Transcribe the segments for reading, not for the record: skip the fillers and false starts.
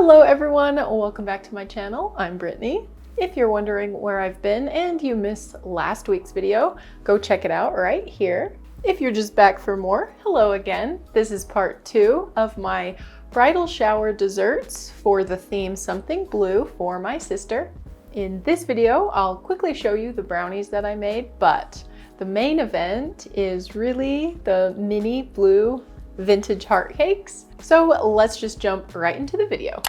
Hello everyone, welcome back to my channel. I'm Brittnee. If you're wondering where I've been and you missed last week's video, go check it out right here. If you're just back for more, hello again. This is part 2 of my bridal shower desserts for the theme Something Blue for my sister. In this video, I'll quickly show you the brownies that I made, but the main event is really the mini blue vintage heart cakes. So let's just jump right into the video.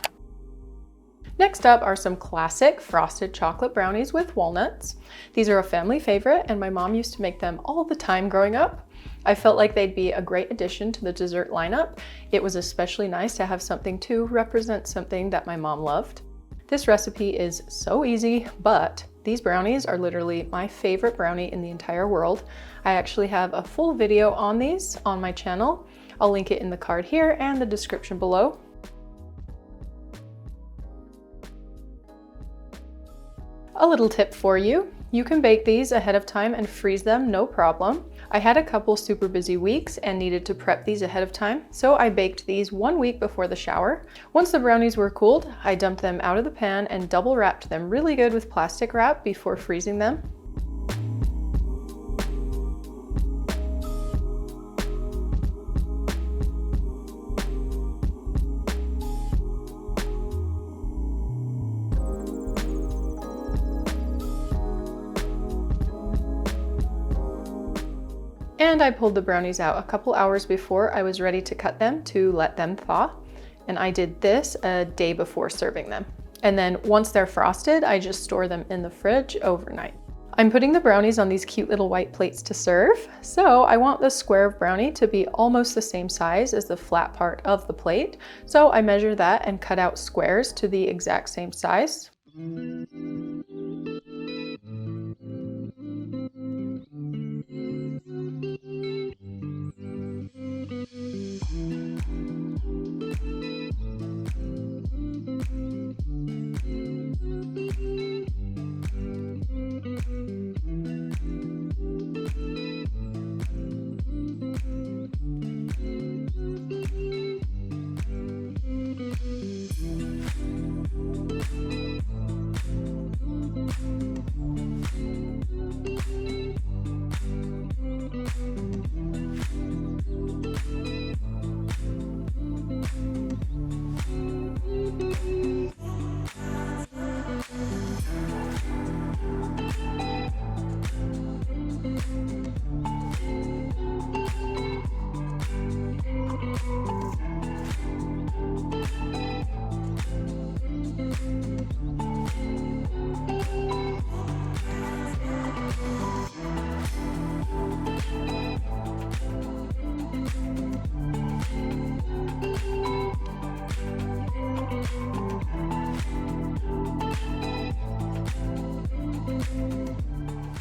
Next up are some classic frosted chocolate brownies with walnuts. These are a family favorite and my mom used to make them all the time growing up. I felt like they'd be a great addition to the dessert lineup. It was especially nice to have something to represent something that my mom loved. This recipe is so easy, but these brownies are literally my favorite brownie in the entire world. I actually have a full video on these on my channel. I'll link it in the card here and the description below. A little tip for you, you can bake these ahead of time and freeze them, no problem. I had a couple super busy weeks and needed to prep these ahead of time, so I baked these 1 week before the shower. Once the brownies were cooled, I dumped them out of the pan and double wrapped them really good with plastic wrap before freezing them. And I pulled the brownies out a couple hours before I was ready to cut them to let them thaw. And I did this a day before serving them. And then once they're frosted, I just store them in the fridge overnight. I'm putting the brownies on these cute little white plates to serve. So I want the square of brownie to be almost the same size as the flat part of the plate. So I measure that and cut out squares to the exact same size.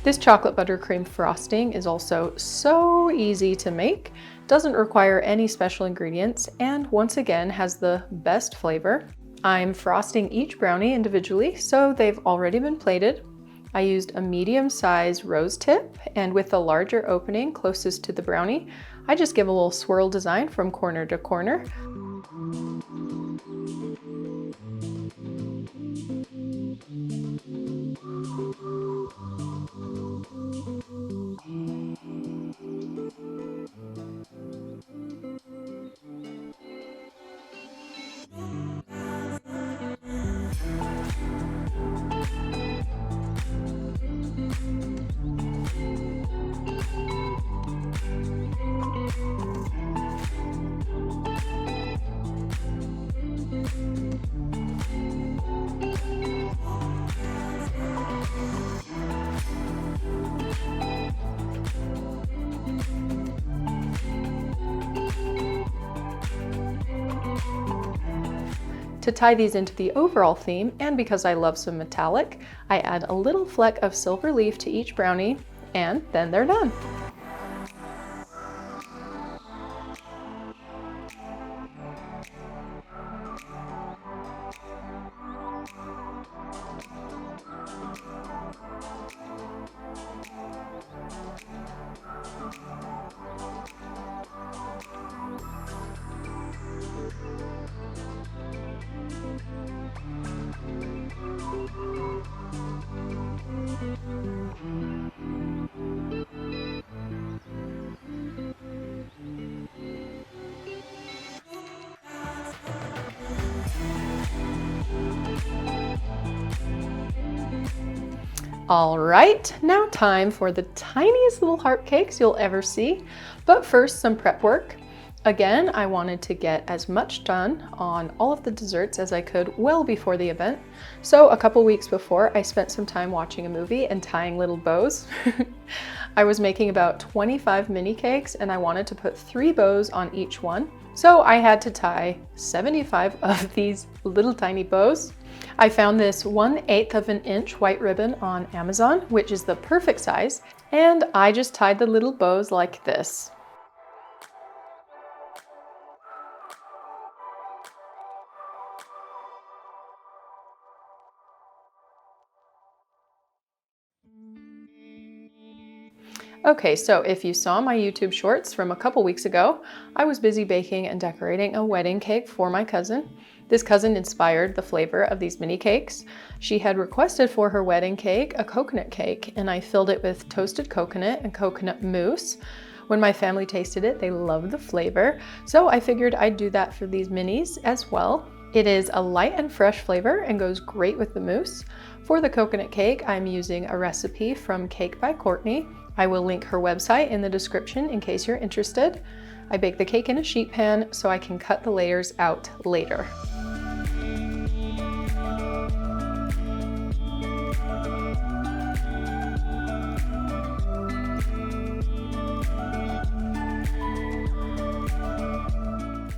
This chocolate buttercream frosting is also so easy to make, doesn't require any special ingredients, and once again has the best flavor. I'm frosting each brownie individually, so they've already been plated. I used a medium-sized rose tip, and with the larger opening closest to the brownie, I just give a little swirl design from corner to corner. To tie these into the overall theme, and because I love some metallic, I add a little fleck of silver leaf to each brownie, and then they're done. All right, now time for the tiniest little heart cakes you'll ever see. But first, some prep work. Again, I wanted to get as much done on all of the desserts as I could well before the event. So a couple weeks before, I spent some time watching a movie and tying little bows. I was making about 25 mini cakes and I wanted to put 3 bows on each one. So I had to tie 75 of these little tiny bows. I found this 1/8 of an inch white ribbon on Amazon, which is the perfect size, and I just tied the little bows like this. Okay, so if you saw my YouTube shorts from a couple weeks ago, I was busy baking and decorating a wedding cake for my cousin. This cousin inspired the flavor of these mini cakes. She had requested for her wedding cake a coconut cake, and I filled it with toasted coconut and coconut mousse. When my family tasted it, they loved the flavor, so I figured I'd do that for these minis as well. It is a light and fresh flavor and goes great with the mousse. For the coconut cake, I'm using a recipe from Cake by Courtney. I will link her website in the description in case you're interested. I bake the cake in a sheet pan so I can cut the layers out later.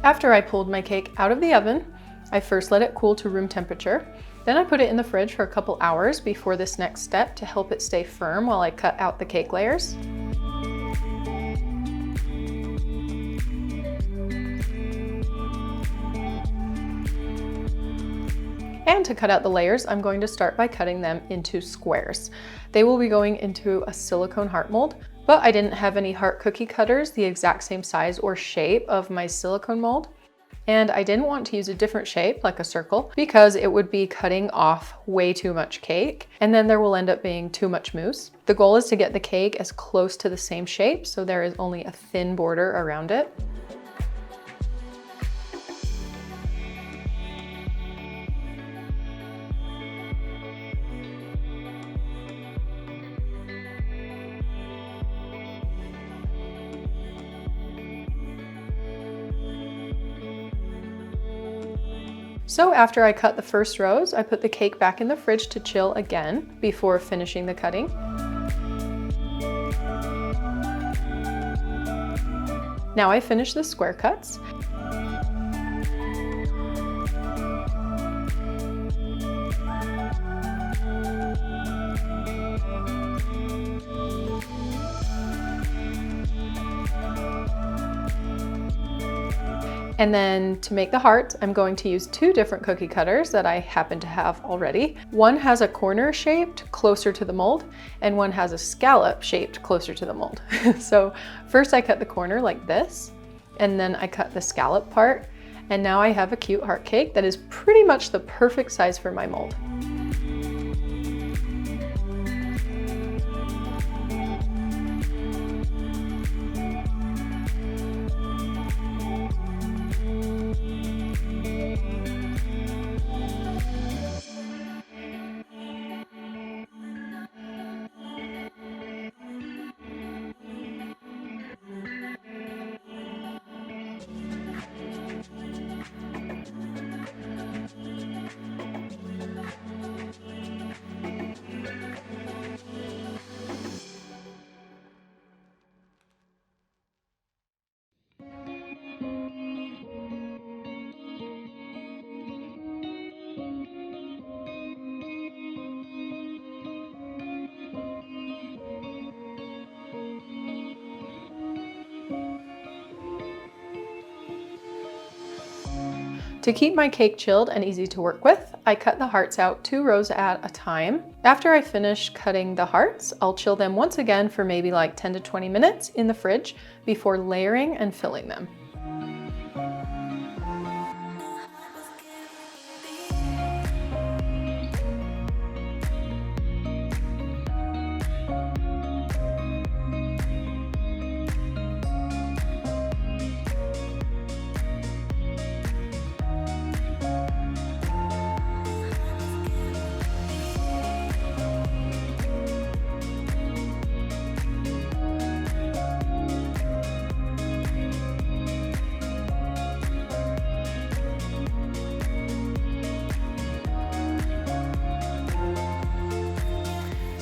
After I pulled my cake out of the oven, I first let it cool to room temperature. Then I put it in the fridge for a couple hours before this next step to help it stay firm while I cut out the cake layers. And to cut out the layers, I'm going to start by cutting them into squares. They will be going into a silicone heart mold, but I didn't have any heart cookie cutters the exact same size or shape of my silicone mold. And I didn't want to use a different shape, like a circle, because it would be cutting off way too much cake, and then there will end up being too much mousse. The goal is to get the cake as close to the same shape, so there is only a thin border around it. So after I cut the first rows, I put the cake back in the fridge to chill again before finishing the cutting. Now I finished the square cuts. And then to make the heart, I'm going to use 2 different cookie cutters that I happen to have already. One has a corner shaped closer to the mold, and one has a scallop shaped closer to the mold. So first I cut the corner like this, and then I cut the scallop part, and now I have a cute heart cake that is pretty much the perfect size for my mold. To keep my cake chilled and easy to work with, I cut the hearts out 2 rows at a time. After I finish cutting the hearts, I'll chill them once again for maybe like 10 to 20 minutes in the fridge before layering and filling them.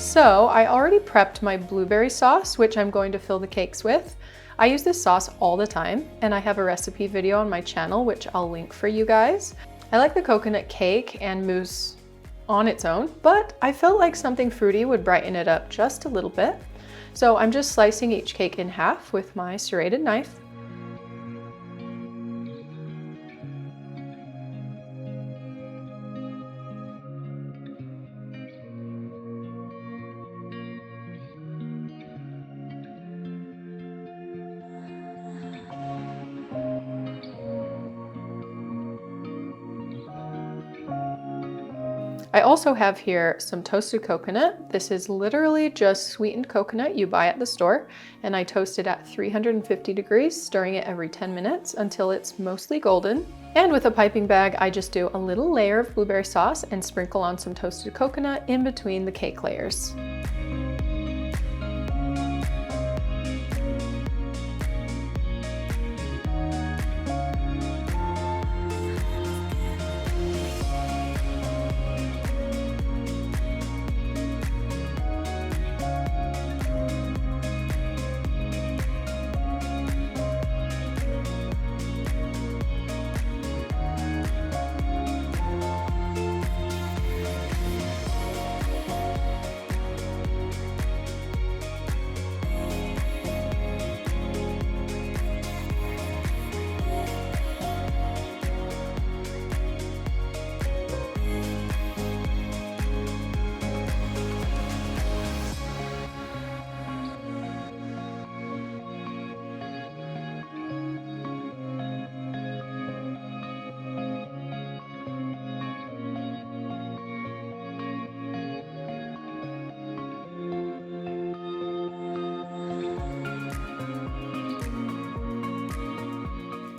So I already prepped my blueberry sauce, which I'm going to fill the cakes with. I use this sauce all the time, and I have a recipe video on my channel, which I'll link for you guys. I like the coconut cake and mousse on its own, but I felt like something fruity would brighten it up just a little bit. So I'm just slicing each cake in half with my serrated knife. I also have here some toasted coconut. This is literally just sweetened coconut you buy at the store, and I toast it at 350 degrees, stirring it every 10 minutes until it's mostly golden. And with a piping bag, I just do a little layer of blueberry sauce and sprinkle on some toasted coconut in between the cake layers.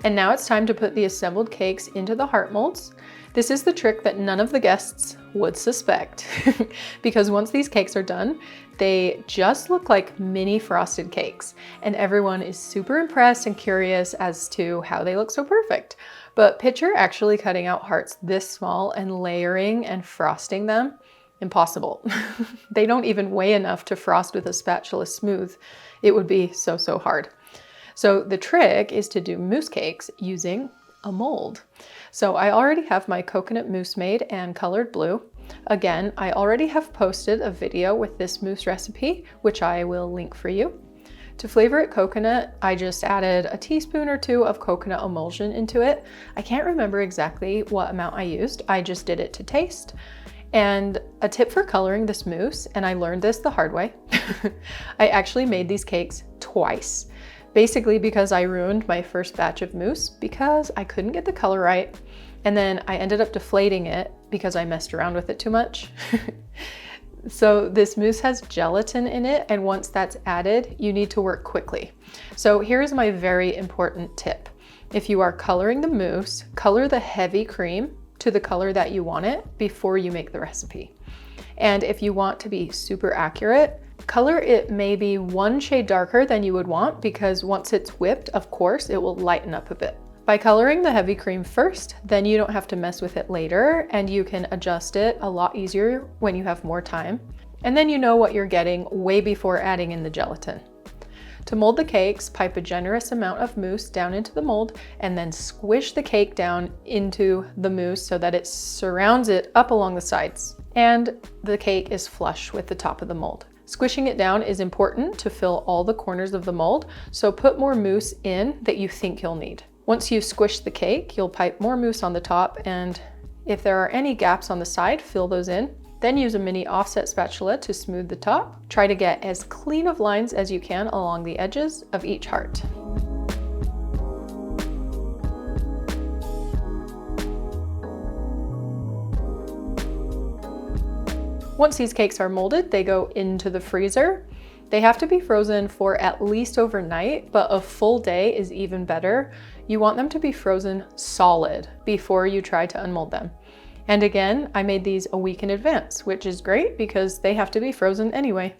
And now it's time to put the assembled cakes into the heart molds. This is the trick that none of the guests would suspect because once these cakes are done, they just look like mini frosted cakes, and everyone is super impressed and curious as to how they look so perfect. But picture actually cutting out hearts this small and layering and frosting them. Impossible. They don't even weigh enough to frost with a spatula smooth. It would be so hard. So the trick is to do mousse cakes using a mold. So I already have my coconut mousse made and colored blue. Again, I already have posted a video with this mousse recipe, which I will link for you. To flavor it coconut, I just added a teaspoon or two of coconut emulsion into it. I can't remember exactly what amount I used. I just did it to taste. And a tip for coloring this mousse, and I learned this the hard way, I actually made these cakes twice. Basically because I ruined my first batch of mousse because I couldn't get the color right. And then I ended up deflating it because I messed around with it too much. So this mousse has gelatin in it, and once that's added, you need to work quickly. So here's my very important tip. If you are coloring the mousse, color the heavy cream to the color that you want it before you make the recipe. And if you want to be super accurate, color it maybe one shade darker than you would want, because once it's whipped, of course, it will lighten up a bit. By coloring the heavy cream first, then you don't have to mess with it later, and you can adjust it a lot easier when you have more time. And then you know what you're getting way before adding in the gelatin. To mold the cakes, pipe a generous amount of mousse down into the mold and then squish the cake down into the mousse so that it surrounds it up along the sides. And the cake is flush with the top of the mold. Squishing it down is important to fill all the corners of the mold, so put more mousse in that you think you'll need. Once you've squished the cake, you'll pipe more mousse on the top, and if there are any gaps on the side, fill those in. Then use a mini offset spatula to smooth the top. Try to get as clean of lines as you can along the edges of each heart. Once these cakes are molded, they go into the freezer. They have to be frozen for at least overnight, but a full day is even better. You want them to be frozen solid before you try to unmold them. And again, I made these a week in advance, which is great because they have to be frozen anyway.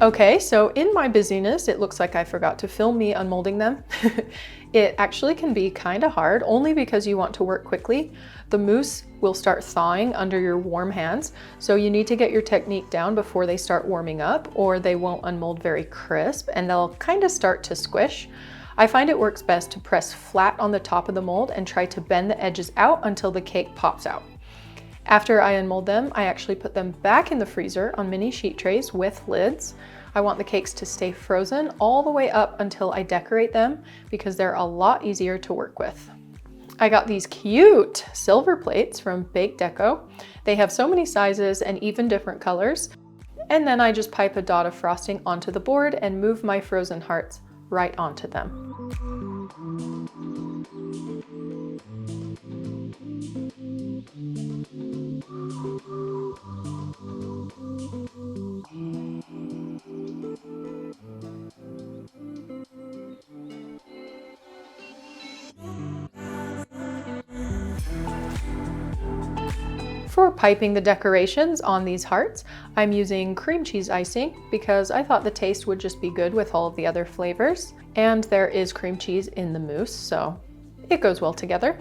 Okay, so in my busyness, it looks like I forgot to film me unmolding them. It actually can be kind of hard, only because you want to work quickly. The mousse will start thawing under your warm hands, so you need to get your technique down before they start warming up, or they won't unmold very crisp and they'll kind of start to squish. I find it works best to press flat on the top of the mold and try to bend the edges out until the cake pops out. After I unmold them, I actually put them back in the freezer on mini sheet trays with lids. I want the cakes to stay frozen all the way up until I decorate them because they're a lot easier to work with. I got these cute silver plates from Bake Deco. They have so many sizes and even different colors. And then I just pipe a dot of frosting onto the board and move my frozen hearts right onto them. For piping the decorations on these hearts, I'm using cream cheese icing because I thought the taste would just be good with all of the other flavors. And there is cream cheese in the mousse, so it goes well together.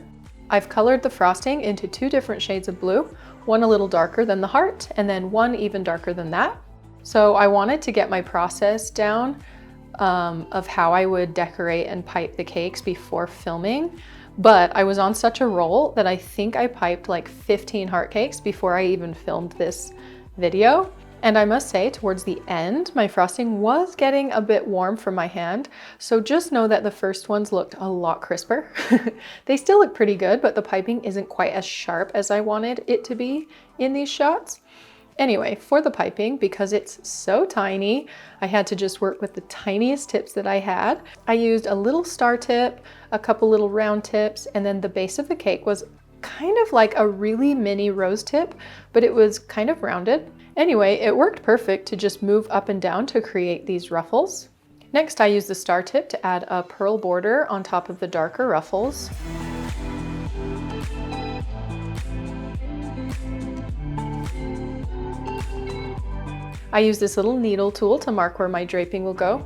I've colored the frosting into 2 different shades of blue, one a little darker than the heart, and then one even darker than that. So I wanted to get my process down of how I would decorate and pipe the cakes before filming. But I was on such a roll that I think I piped like 15 heart cakes before I even filmed this video. And I must say, towards the end, my frosting was getting a bit warm from my hand. So just know that the first ones looked a lot crisper. They still look pretty good, but the piping isn't quite as sharp as I wanted it to be in these shots. Anyway, for the piping, because it's so tiny, I had to just work with the tiniest tips that I had. I used a little star tip, a couple little round tips, and then the base of the cake was kind of like a really mini rose tip, but it was kind of rounded. Anyway, it worked perfect to just move up and down to create these ruffles. Next, I used the star tip to add a pearl border on top of the darker ruffles. I use this little needle tool to mark where my draping will go.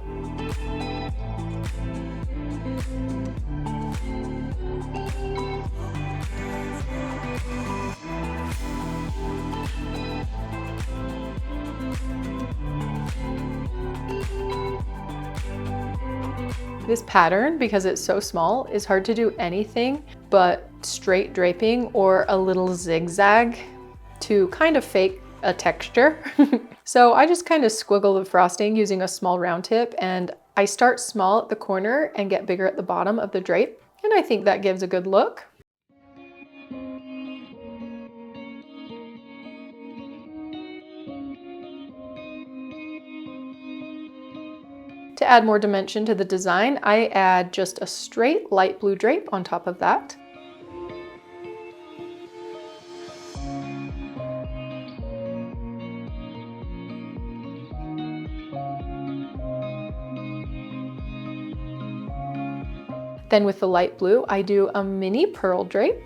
This pattern, because it's so small, is hard to do anything but straight draping or a little zigzag to kind of fake a texture. So I just kind of squiggle the frosting using a small round tip, and I start small at the corner and get bigger at the bottom of the drape. And I think that gives a good look. To add more dimension to the design, I add just a straight light blue drape on top of that. Then with the light blue, I do a mini pearl drape.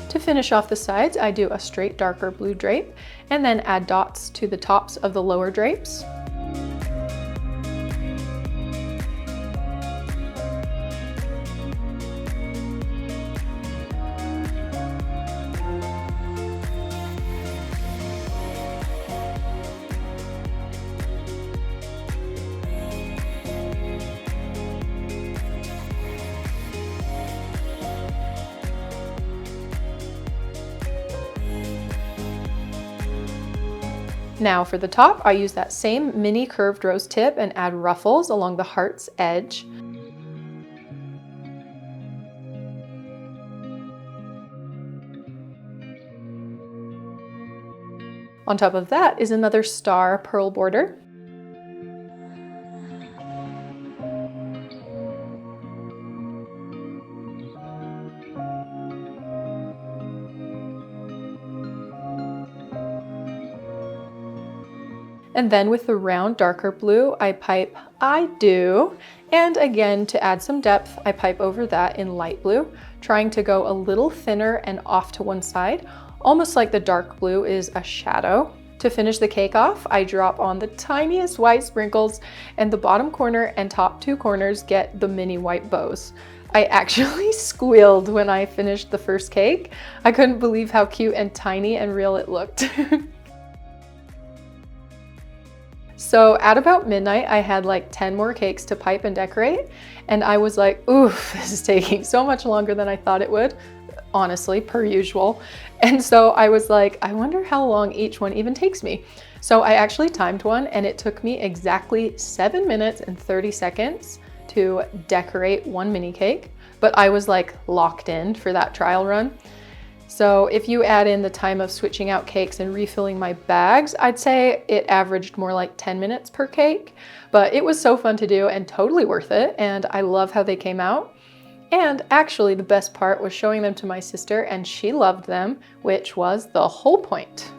To finish off the sides, I do a straight darker blue drape and then add dots to the tops of the lower drapes. Now for the top, I use that same mini curved rose tip and add ruffles along the heart's edge. On top of that is another star pearl border. And then with the round darker blue, I pipe I do. And again, to add some depth, I pipe over that in light blue, trying to go a little thinner and off to one side, almost like the dark blue is a shadow. To finish the cake off, I drop on the tiniest white sprinkles, and the bottom corner and top two corners get the mini white bows. I actually squealed when I finished the first cake. I couldn't believe how cute and tiny and real it looked. So at about midnight, I had like 10 more cakes to pipe and decorate, and I was like, oof, this is taking so much longer than I thought it would, honestly, per usual. And so I was like, I wonder how long each one even takes me. So I actually timed one, and it took me exactly 7 minutes and 30 seconds to decorate one mini cake, but I was like locked in for that trial run. So if you add in the time of switching out cakes and refilling my bags, I'd say it averaged more like 10 minutes per cake, but it was so fun to do and totally worth it. And I love how they came out. And actually the best part was showing them to my sister, and she loved them, which was the whole point.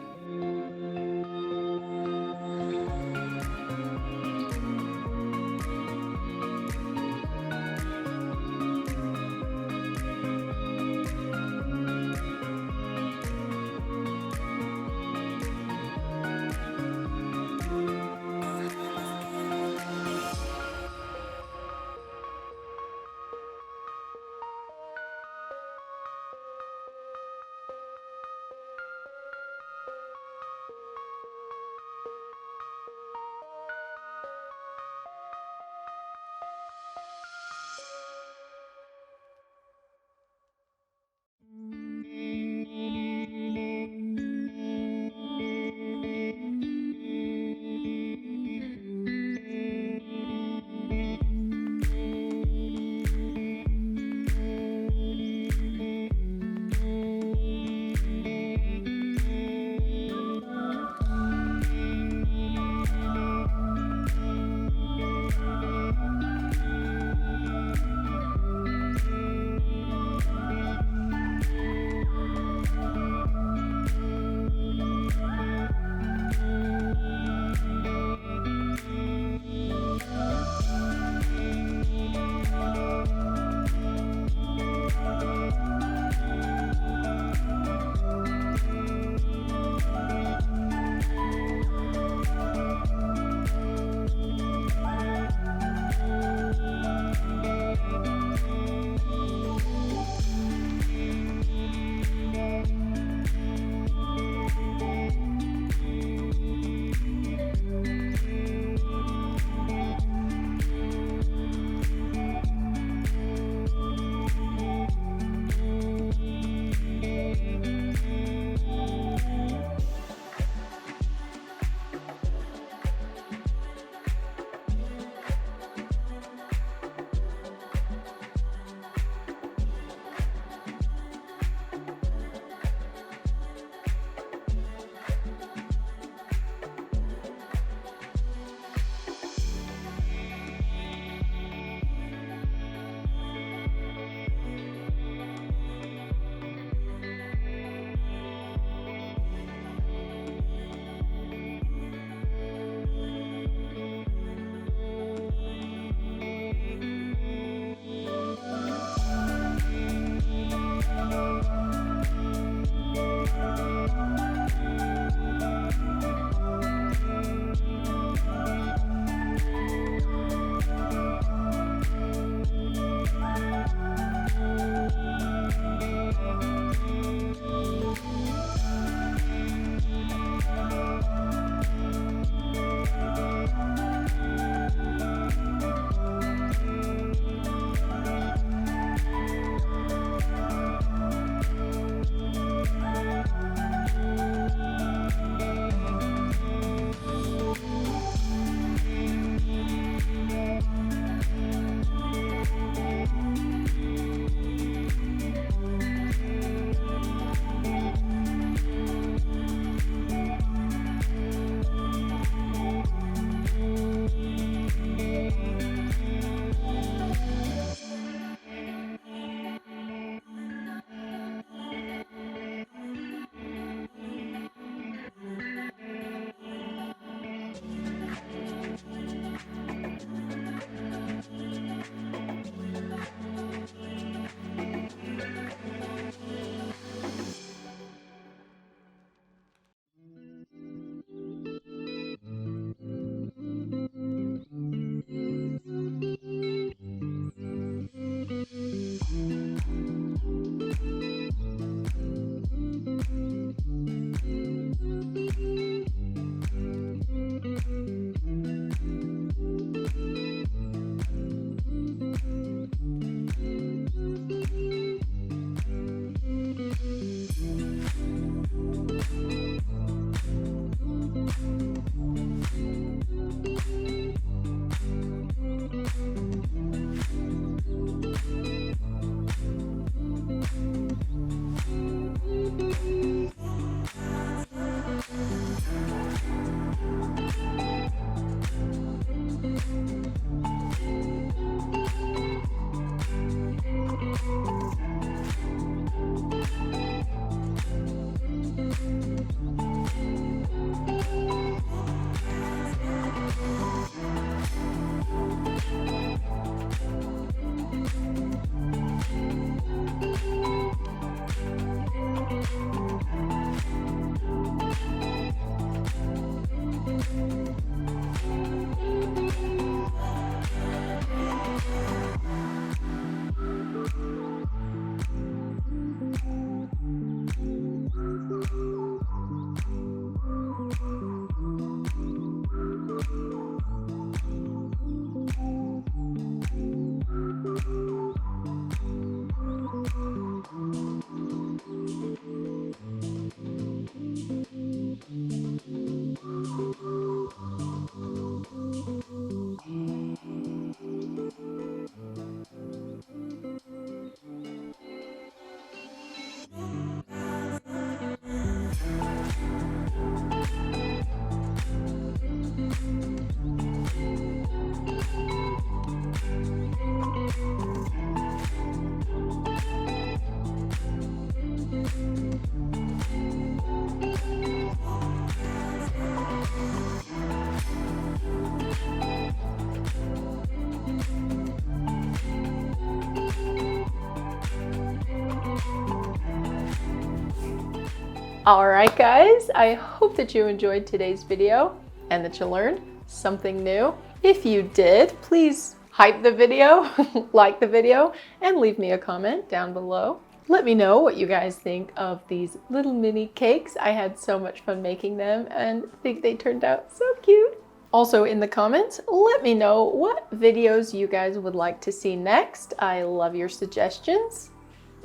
All right, guys, I hope that you enjoyed today's video and that you learned something new. If you did, please hype the video, like the video, and leave me a comment down below. Let me know what you guys think of these little mini cakes. I had so much fun making them and I think they turned out so cute. Also in the comments, let me know what videos you guys would like to see next. I love your suggestions.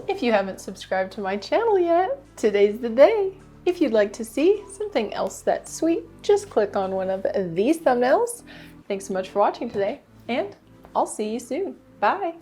If you haven't subscribed to my channel yet, today's the day. If you'd like to see something else that's sweet, just click on one of these thumbnails. Thanks so much for watching today, and I'll see you soon. Bye.